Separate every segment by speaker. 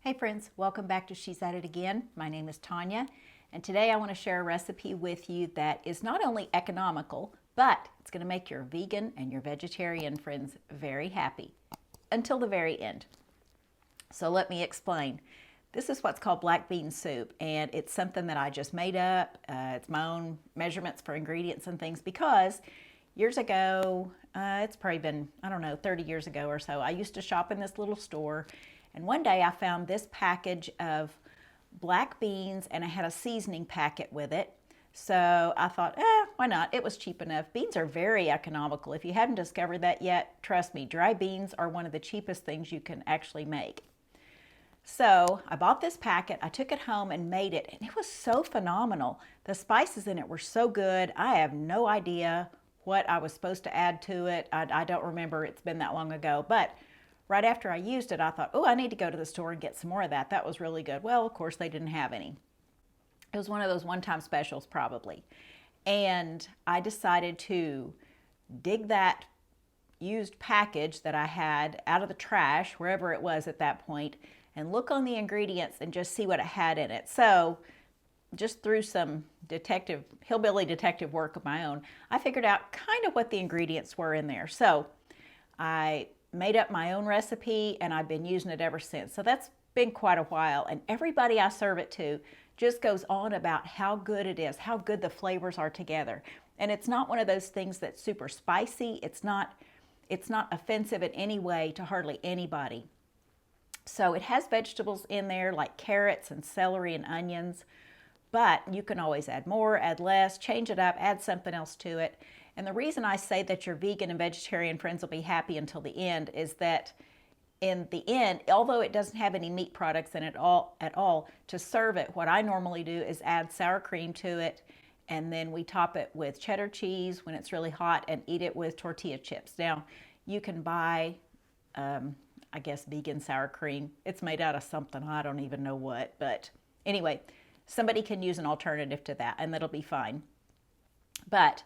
Speaker 1: Hey friends, welcome back to She's At It Again. My name is Tanya, and today I want to share a recipe with you that is not only economical, but it's going to make your vegan and your vegetarian friends very happy until the very end. So let me explain. This is what's called black bean soup, and it's something that I just made up. It's my own measurements for ingredients and things because years ago, it's probably been, 30 years ago or so, I used to shop in this little store. And one day I found this package of black beans and I had a seasoning packet with it. So I thought, why not? It was cheap enough. Beans are very economical. If you haven't discovered that yet, trust me, dry beans are one of the cheapest things you can actually make. So I bought this packet, I took it home and made it, and it was so phenomenal. The spices in it were so good. I have no idea what I was supposed to add to it. I don't remember, it's been that long ago, but right after I used it, I thought, oh, I need to go to the store and get some more of that. That was really good. Well, of course, they didn't have any. It was one of those one-time specials probably. And I decided to dig that used package that I had out of the trash, wherever it was at that point, and look on the ingredients and just see what it had in it. So just through some hillbilly detective work of my own, I figured out kind of what the ingredients were in there. So I made up my own recipe and I've been using it ever since. So that's been quite a while, and everybody I serve it to just goes on about how good it is, how good the flavors are together. And it's not one of those things that's super spicy. It's not offensive in any way to hardly anybody. So it has vegetables in there like carrots and celery and onions, but you can always add more, add less, change it up, add something else to it. And the reason I say that your vegan and vegetarian friends will be happy until the end is that in the end, although it doesn't have any meat products in it at all, to serve it, what I normally do is add sour cream to it, and then we top it with cheddar cheese when it's really hot and eat it with tortilla chips. Now, you can buy, I guess, vegan sour cream. It's made out of something, I don't even know what, but anyway, somebody can use an alternative to that, and that'll be fine. But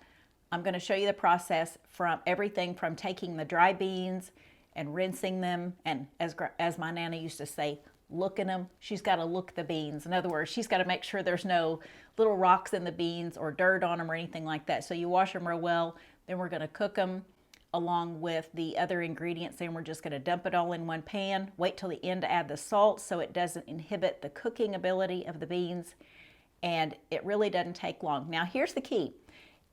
Speaker 1: I'm going to show you the process from everything from taking the dry beans and rinsing them, and as my Nana used to say, looking them. She's got to look the beans. In other words, she's got to make sure there's no little rocks in the beans or dirt on them or anything like that. So you wash them real well. Then we're going to cook them along with the other ingredients. Then we're just going to dump it all in one pan. Wait till the end to add the salt so it doesn't inhibit the cooking ability of the beans. And it really doesn't take long. Now here's the key.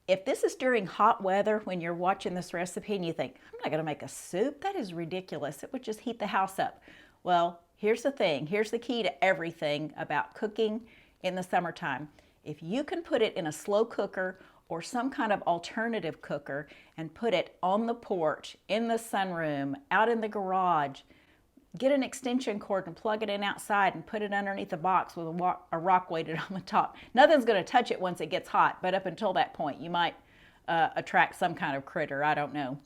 Speaker 1: If this is during hot weather when you're watching this recipe and you think, I'm not going to make a soup, that is ridiculous. It would just heat the house up. Well, here's the thing. Here's the key to everything about cooking in the summertime. If you can put it in a slow cooker or some kind of alternative cooker and put it on the porch, in the sunroom, out in the garage, get an extension cord and plug it in outside and put it underneath the box with a rock weighted on the top. Nothing's going to touch it once it gets hot, but up until that point, you might attract some kind of critter. I don't know.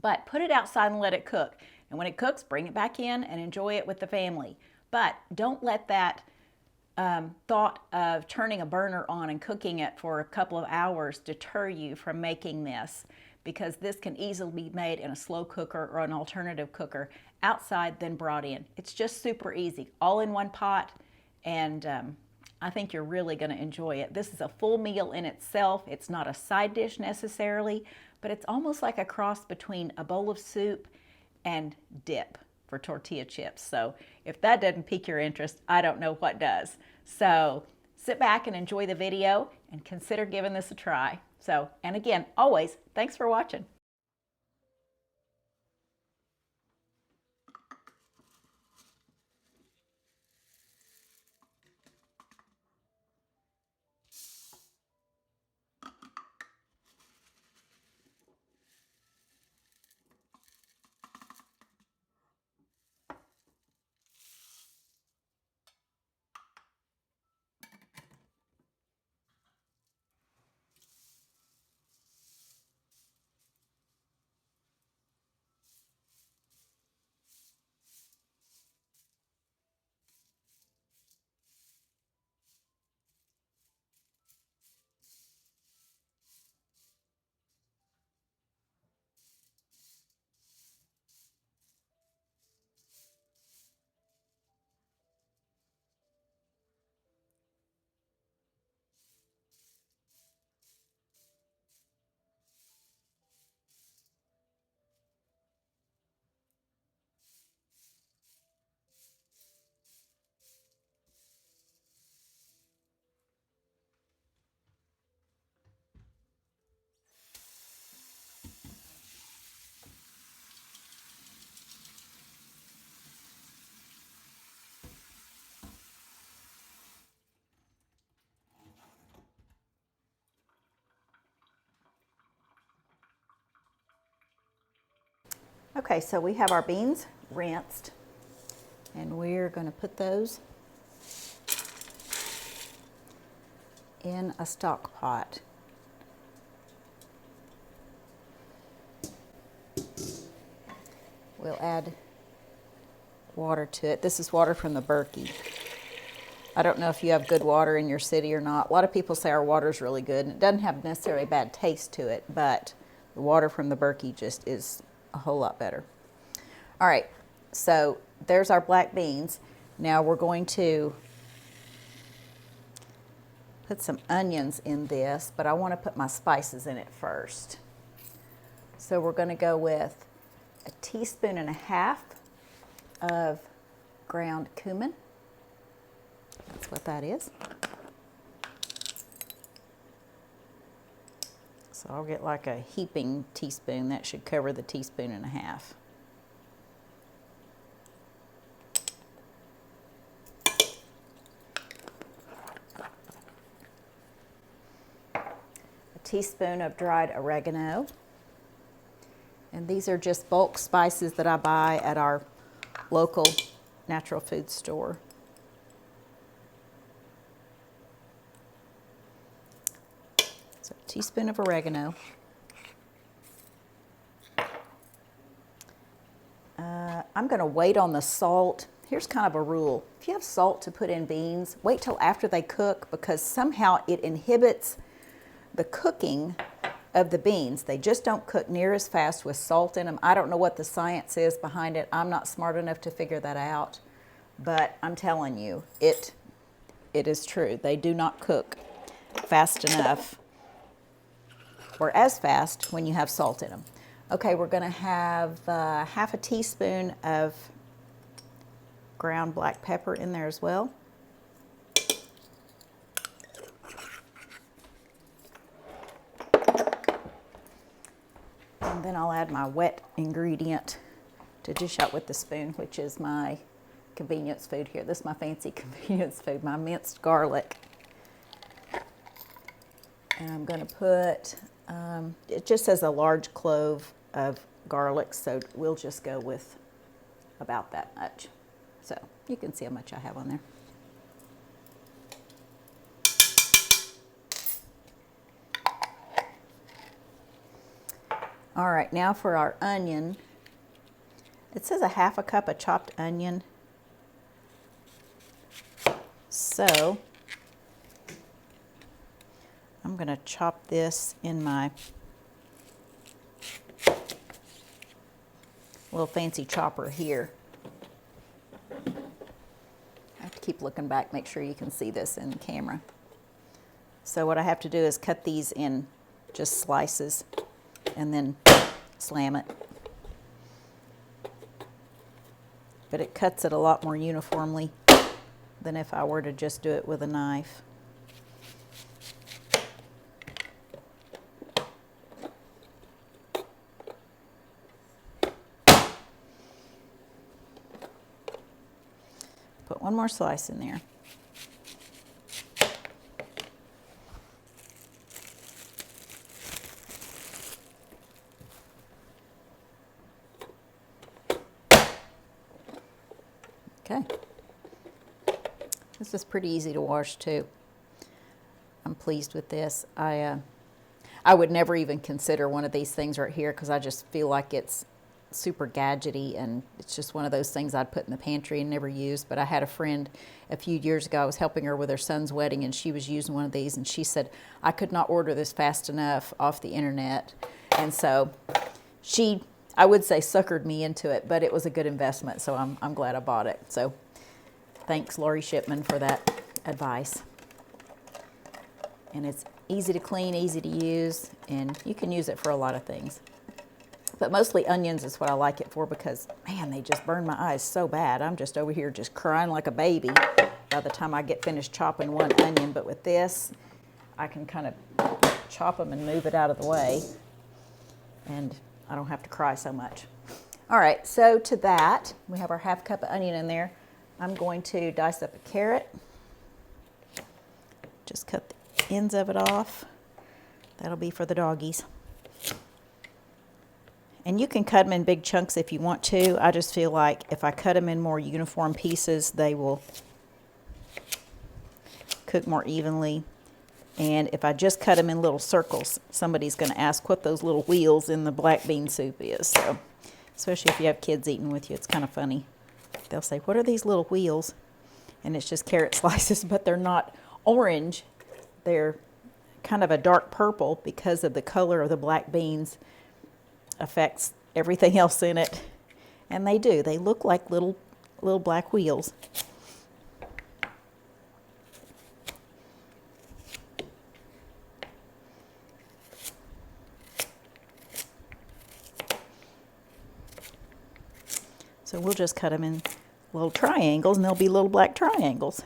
Speaker 1: But put it outside and let it cook. And when it cooks, bring it back in and enjoy it with the family. But don't let that thought of turning a burner on and cooking it for a couple of hours deter you from making this, because this can easily be made in a slow cooker or an alternative cooker outside, then brought in. It's just super easy, all in one pot, and I think you're really going to enjoy it. This is a full meal in itself. It's not a side dish necessarily, but it's almost like a cross between a bowl of soup and dip for tortilla chips. So if that doesn't pique your interest, I don't know what does. So sit back and enjoy the video and consider giving this a try. So, and again, always, thanks for watching. Okay, so we have our beans rinsed, and we're going to put those in a stock pot. We'll add water to it. This is water from the Berkey. I don't know if you have good water in your city or not. A lot of people say our water is really good, and it doesn't have necessarily a bad taste to it, but the water from the Berkey just is a whole lot better. All right, so there's our black beans. Now we're going to put some onions in this, but I want to put my spices in it first. So we're going to go with 1.5 teaspoons of ground cumin. That's what that is. So I'll get like a heaping teaspoon. That should cover the 1.5 teaspoons. 1 teaspoon of dried oregano. And these are just bulk spices that I buy at our local natural food store. So 1 teaspoon of oregano. I'm going to wait on the salt. Here's kind of a rule. If you have salt to put in beans, wait till after they cook, because somehow it inhibits the cooking of the beans. They just don't cook near as fast with salt in them. I don't know what the science is behind it. I'm not smart enough to figure that out, but I'm telling you, it is true. They do not cook fast enough, or as fast, when you have salt in them. Okay, we're going to have 1/2 teaspoon of ground black pepper in there as well. And then I'll add my wet ingredient to dish out with the spoon, which is my convenience food here. This is my fancy convenience food, my minced garlic. And I'm going to put, it just says a large clove of garlic, so we'll just go with about that much. So you can see how much I have on there. All right, now for our onion. It says 1/2 cup of chopped onion. So I'm going to chop this in my little fancy chopper here. I have to keep looking back, make sure you can see this in the camera. So what I have to do is cut these in just slices and then slam it. But it cuts it a lot more uniformly than if I were to just do it with a knife. Put one more slice in there. Okay. This is pretty easy to wash too. I'm pleased with this. I would never even consider one of these things right here because I just feel like it's super gadgety, and it's just one of those things I'd put in the pantry and never use. But I had a friend a few years ago, I was helping her with her son's wedding, and she was using one of these, and she said, I could not order this fast enough off the internet. And so she, I would say, suckered me into it, but it was a good investment, so I'm glad I bought it. So thanks, Lori Shipman, for that advice. And it's easy to clean, easy to use, and you can use it for a lot of things. But mostly onions is what I like it for because, man, they just burn my eyes so bad. I'm just over here just crying like a baby by the time I get finished chopping one onion. But with this, I can kind of chop them and move it out of the way, and I don't have to cry so much. All right, so to that, we have our 1/2 cup of onion in there. I'm going to dice up a carrot. Just cut the ends of it off. That'll be for the doggies. And you can cut them in big chunks if you want to. I just feel like if I cut them in more uniform pieces, they will cook more evenly. And if I just cut them in little circles, somebody's going to ask what those little wheels in the black bean soup is. So, especially if you have kids eating with you, it's kind of funny. They'll say, what are these little wheels? And it's just carrot slices, but they're not orange. They're kind of a dark purple because of the color of the black beans affects everything else in it. And they do. They look like little black wheels. So we'll just cut them in little triangles, and they'll be little black triangles.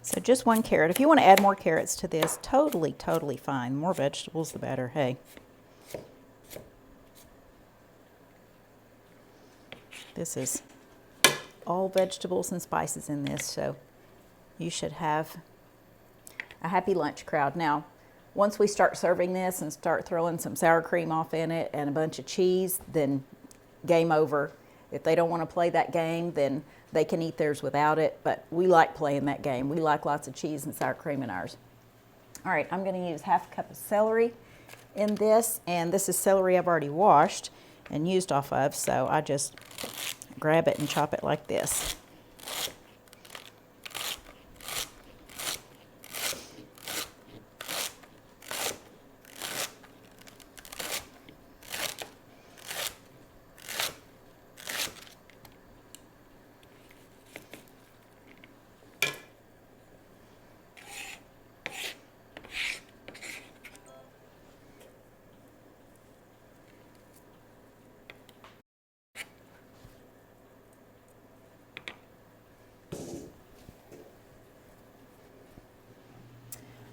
Speaker 1: So just one carrot. If you want to add more carrots to this, totally fine. More vegetables, the better. Hey. This is all vegetables and spices in this, so you should have a happy lunch crowd. Now, once we start serving this and start throwing some sour cream off in it and a bunch of cheese, then game over. If they don't want to play that game, then they can eat theirs without it, but we like playing that game. We like lots of cheese and sour cream in ours. All right, I'm going to use half a cup of celery in this, and this is celery I've already washed and used off of, so I just grab it and chop it like this.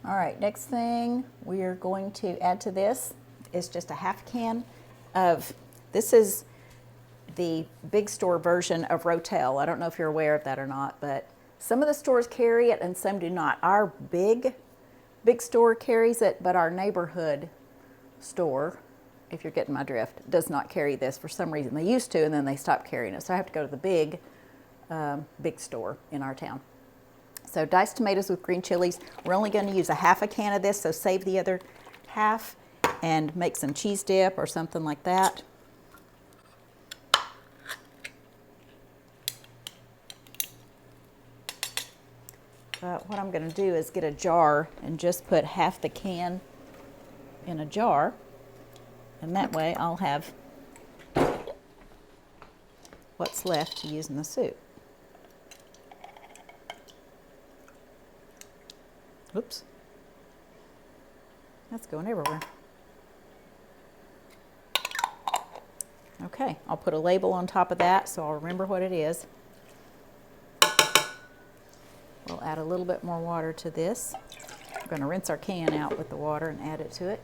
Speaker 1: All right, next thing we are going to add to this is just a half can of, this is the big store version of Rotel. I don't know if you're aware of that or not, but some of the stores carry it and some do not. Our big store carries it, but our neighborhood store, if you're getting my drift, does not carry this for some reason. They used to, and then they stopped carrying it. So I have to go to the big store in our town. So diced tomatoes with green chilies. We're only going to use a half a can of this, so save the other half and make some cheese dip or something like that. But what I'm going to do is get a jar and just put half the can in a jar, and that way I'll have what's left to use in the soup. Oops, that's going everywhere. Okay, I'll put a label on top of that so I'll remember what it is. We'll add a little bit more water to this. We're going to rinse our can out with the water and add it to it.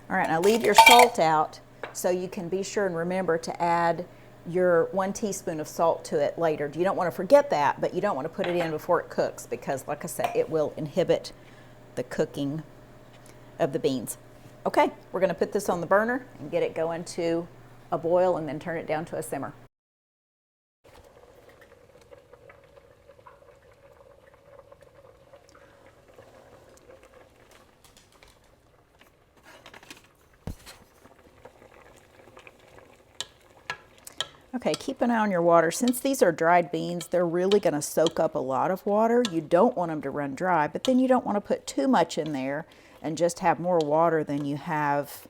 Speaker 1: All right, now leave your salt out so you can be sure and remember to add your 1 teaspoon of salt to it later. You don't want to forget that, but you don't want to put it in before it cooks because, like I said, it will inhibit the cooking of the beans. Okay, we're going to put this on the burner and get it going to a boil and then turn it down to a simmer. Okay, keep an eye on your water. Since these are dried beans, they're really going to soak up a lot of water. You don't want them to run dry, but then you don't want to put too much in there and just have more water than you have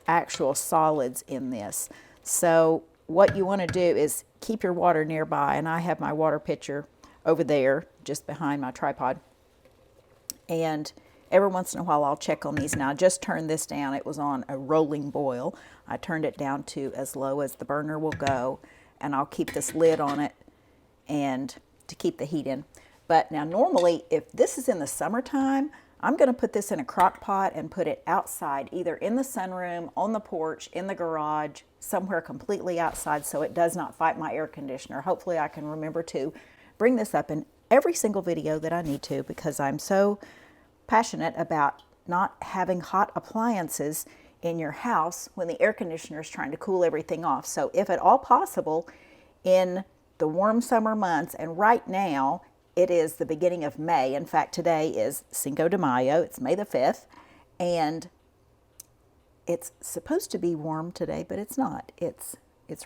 Speaker 1: actual solids in this. So what you want to do is keep your water nearby, and I have my water pitcher over there just behind my tripod. And every once in a while I'll check on these. Now I just turned this down. It was on a rolling boil. I turned it down to as low as the burner will go, and I'll keep this lid on it and to keep the heat in. But now normally if this is in the summertime, I'm going to put this in a crock pot and put it outside, either in the sunroom, on the porch, in the garage, somewhere completely outside so it does not fight my air conditioner. Hopefully I can remember to bring this up in every single video that I need to, because I'm so passionate about not having hot appliances in your house when the air conditioner is trying to cool everything off. So if at all possible, in the warm summer months, and right now it is the beginning of May. In fact, today is Cinco de Mayo. It's May the 5th, and it's supposed to be warm today, but it's not. It's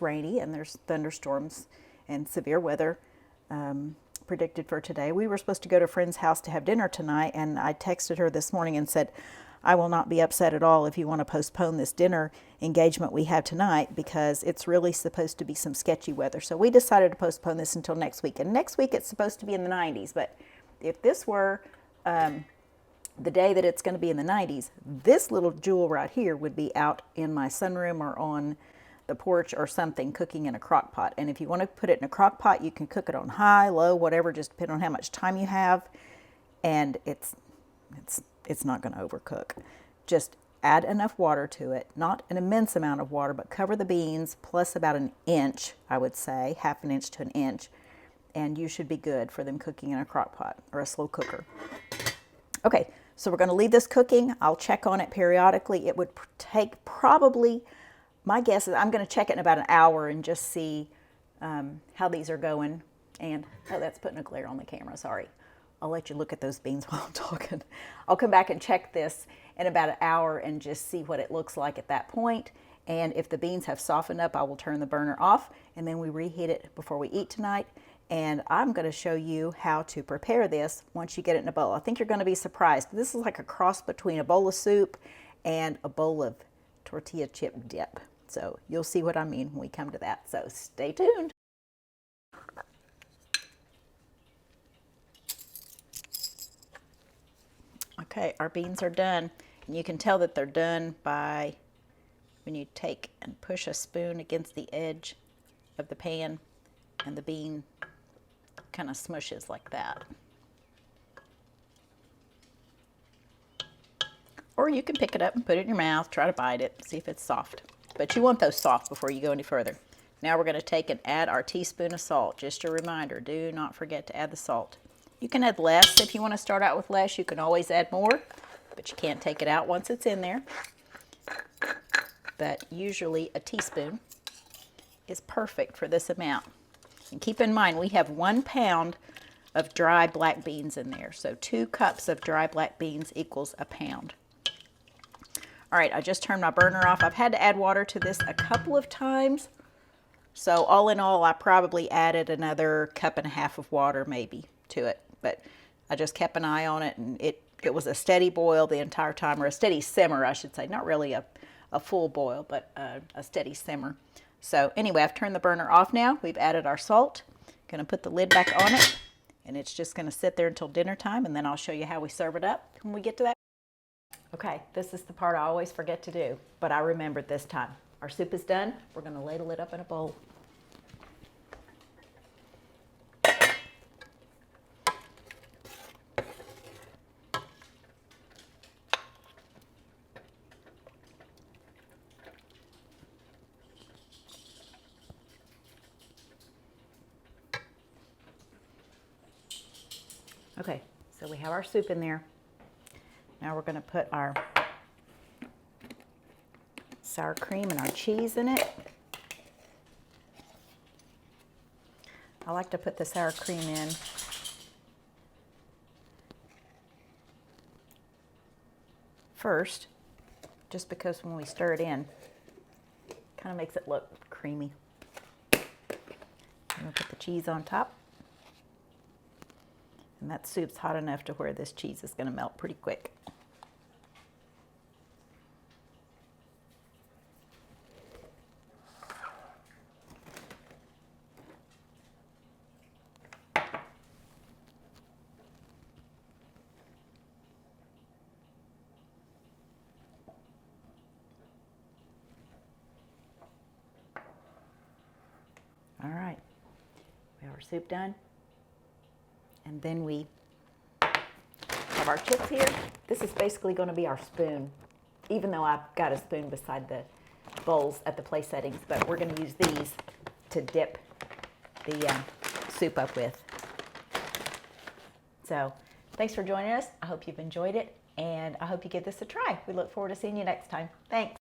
Speaker 1: rainy, and there's thunderstorms and severe weather predicted for today. We were supposed to go to a friend's house to have dinner tonight, and I texted her this morning and said, I will not be upset at all if you want to postpone this dinner engagement we have tonight, because it's really supposed to be some sketchy weather. So we decided to postpone this until next week. And next week it's supposed to be in the 90s. But if this were the day that it's going to be in the 90s, this little jewel right here would be out in my sunroom or on the porch or something, cooking in a crock pot. And if you want to put it in a crock pot, you can cook it on high, low, whatever, just depending on how much time you have. And it's not going to overcook. Just add enough water to it, not an immense amount of water, but cover the beans plus about an inch, I would say, half an inch to an inch, and you should be good for them cooking in a crock pot or a slow cooker. Okay, so we're going to leave this cooking. I'll check on it periodically. It would take probably, my guess is I'm going to check it in about an hour and just see how these are going. And, oh, that's putting a glare on the camera, sorry. I'll let you look at those beans while I'm talking. I'll come back and check this in about an hour and just see what it looks like at that point. And if the beans have softened up, I will turn the burner off, and then we reheat it before we eat tonight. And I'm going to show you how to prepare this once you get it in a bowl. I think you're going to be surprised. This is like a cross between a bowl of soup and a bowl of tortilla chip dip. So you'll see what I mean when we come to that. So stay tuned. Okay, our beans are done, and you can tell that they're done by when you take and push a spoon against the edge of the pan and the bean kind of smushes like that. Or you can pick it up and put it in your mouth, try to bite it, see if it's soft. But you want those soft before you go any further. Now we're going to take and add our teaspoon of salt. Just a reminder, do not forget to add the salt. You can add less if you want to start out with less. You can always add more, but you can't take it out once it's in there. But usually a teaspoon is perfect for this amount. And keep in mind, we have 1 pound of dry black beans in there. So 2 cups of dry black beans equals a pound. All right, I just turned my burner off. I've had to add water to this a couple of times. So all in all, I probably added another 1.5 cups of water maybe to it. But I just kept an eye on it, and it was a steady boil the entire time, or a steady simmer, I should say. Not really a full boil, but a steady simmer. So anyway, I've turned the burner off now. We've added our salt. Going to put the lid back on it, and it's just going to sit there until dinner time, and then I'll show you how we serve it up when we get to that. Okay, this is the part I always forget to do, but I remembered this time. Our soup is done. We're going to ladle it up in a bowl. Okay, so we have our soup in there. Now we're going to put our sour cream and our cheese in it. I like to put the sour cream in first, just because when we stir it in, it kind of makes it look creamy. I'm going to put the cheese on top. And that soup's hot enough to where this cheese is going to melt pretty quick. All right, we have our soup done. And then we have our chips here. This is basically going to be our spoon, even though I've got a spoon beside the bowls at the place settings, but we're going to use these to dip the soup up with. So thanks for joining us. I hope you've enjoyed it, and I hope you give this a try. We look forward to seeing you next time. Thanks.